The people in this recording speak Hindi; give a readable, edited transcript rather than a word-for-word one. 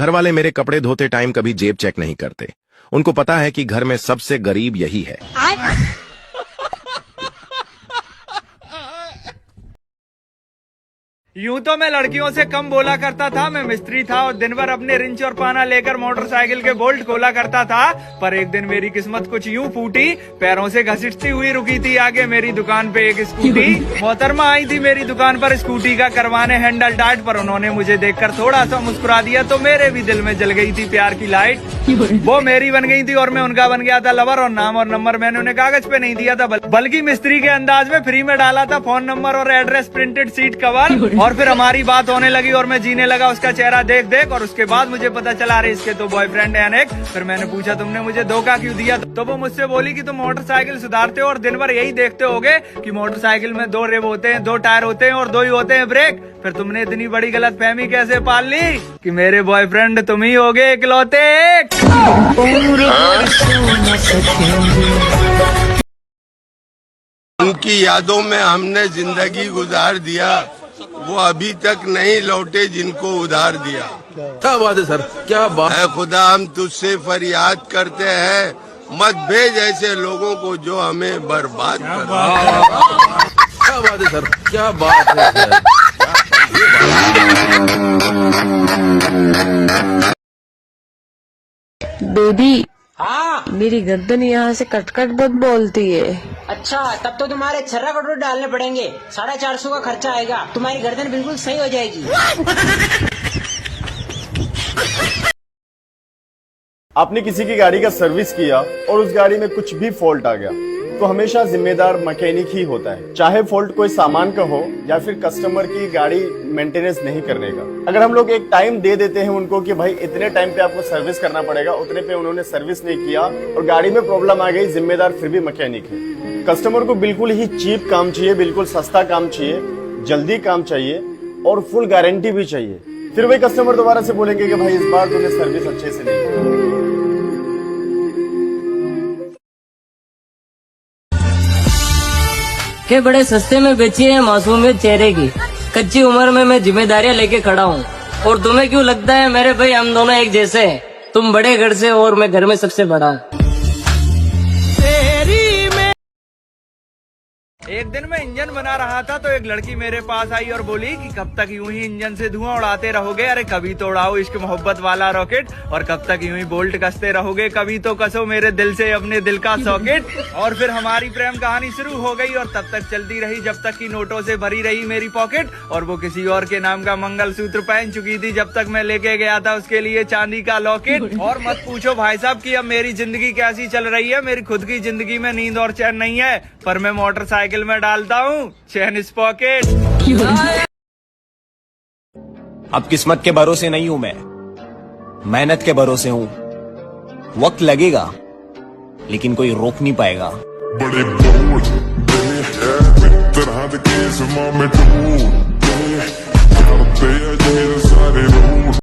घर वाले मेरे कपड़े धोते टाइम कभी जेब चेक नहीं करते। उनको पता है कि घर में सबसे गरीब यही है। यूं तो मैं लड़कियों से कम बोला करता था, मैं मिस्त्री था और दिन भर अपने रिंच और पाना लेकर मोटरसाइकिल के बोल्ट खोला करता था। पर एक दिन मेरी किस्मत कुछ यूं फूटी, पैरों से घसीटती हुई रुकी थी आगे मेरी दुकान पे एक स्कूटी। मोहतरमा आई थी मेरी दुकान पर स्कूटी का करवाने हैंडल टाइट, पर उन्होंने मुझे देखकर थोड़ा सा मुस्कुरा दिया तो मेरे भी दिल में जल गई थी प्यार की लाइट। वो मेरी बन गई थी और मैं उनका बन गया था लवर, और नाम और नंबर मैंने उन्हें कागज पे नहीं दिया था बल्कि मिस्त्री के अंदाज में फ्री में डाला था, फोन नंबर और एड्रेस, प्रिंटेड सीट कवर। और फिर हमारी बात होने लगी और मैं जीने लगा उसका चेहरा देख देख। और उसके बाद मुझे पता चला रहे इसके तो बॉयफ्रेंड है अनेक। फिर मैंने पूछा तुमने मुझे धोखा क्यों दिया, तो वो मुझसे बोली कि तुम मोटरसाइकिल सुधारते हो और दिन भर यही देखते होगे कि मोटरसाइकिल में 2 रिब होते हैं, 2 टायर होते हैं और 2 ही होते हैं ब्रेक। फिर तुमने इतनी बड़ी गलतफहमी कैसे पाल ली कि मेरे बॉयफ्रेंड तुम ही होगे इकलौते एक। उनकी यादों में हमने जिंदगी गुजार दिया, वो अभी तक नहीं लौटे जिनको उधार दिया। क्या बात है सर, क्या बात है खुदा, हम तुझसे फरियाद करते हैं, मत भेज ऐसे लोगों को जो हमें बर्बाद कर। क्या बात है सर, क्या बात है सर। बेबी, हाँ मेरी गर्दन यहाँ से कटकट बहुत बोलती है। अच्छा, तब तो तुम्हारे छर्रा कटोरे डालने पड़ेंगे, 450 का खर्चा आएगा, तुम्हारी गर्दन बिल्कुल सही हो जाएगी। आपने किसी की गाड़ी का सर्विस किया और उस गाड़ी में कुछ भी फॉल्ट आ गया तो हमेशा जिम्मेदार मैकेनिक ही होता है, चाहे फॉल्ट कोई सामान का हो या फिर कस्टमर की गाड़ी मेंटेनेंस नहीं करने का। अगर हम लोग एक टाइम दे देते हैं उनको कि भाई इतने टाइम पे आपको सर्विस करना पड़ेगा, उतने पे उन्होंने सर्विस नहीं किया और गाड़ी में प्रॉब्लम आ गई, जिम्मेदार फिर भी मैकेनिक है। कस्टमर को बिल्कुल ही चीप काम चाहिए, बिल्कुल सस्ता काम चाहिए, जल्दी काम चाहिए और फुल गारंटी भी चाहिए। फिर वही कस्टमर दोबारा से बोलेंगे कि भाई इस बार तुमने सर्विस अच्छे से नहीं की। के बड़े सस्ते में बेची है मासूमियत चेहरे की, कच्ची उम्र में मैं जिम्मेदारियां लेके खड़ा हूँ। और तुम्हें क्यों लगता है मेरे भाई हम दोनों एक जैसे हैं? तुम बड़े घर से और मैं घर में सबसे बड़ा। एक दिन मैं इंजन बना रहा था तो एक लड़की मेरे पास आई और बोली कि कब तक यूं ही इंजन से धुआं उड़ाते रहोगे, अरे कभी तो उड़ाओ इश्क मोहब्बत वाला रॉकेट, और कब तक यूं ही बोल्ट कसते रहोगे, कभी तो कसो मेरे दिल से अपने दिल का सॉकेट। और फिर हमारी प्रेम कहानी शुरू हो गई और तब तक चलती रही जब तक कि नोटों से भरी रही मेरी पॉकेट, और वो किसी और के नाम का मंगलसूत्र पहन चुकी थी जब तक मैं लेके गया था उसके लिए चांदी का लॉकेट। और मत पूछो भाई साहब कि अब मेरी जिंदगी कैसी चल रही है, मेरी खुद की जिंदगी में नींद और चैन नहीं है, पर मैं मोटरसाइकिल में डालता हूँ चैन इस पॉकेट। अब किस्मत के भरोसे नहीं हूं मैं, मेहनत के भरोसे हूं। वक्त लगेगा लेकिन कोई रोक नहीं पाएगा। बड़े बोल तरह के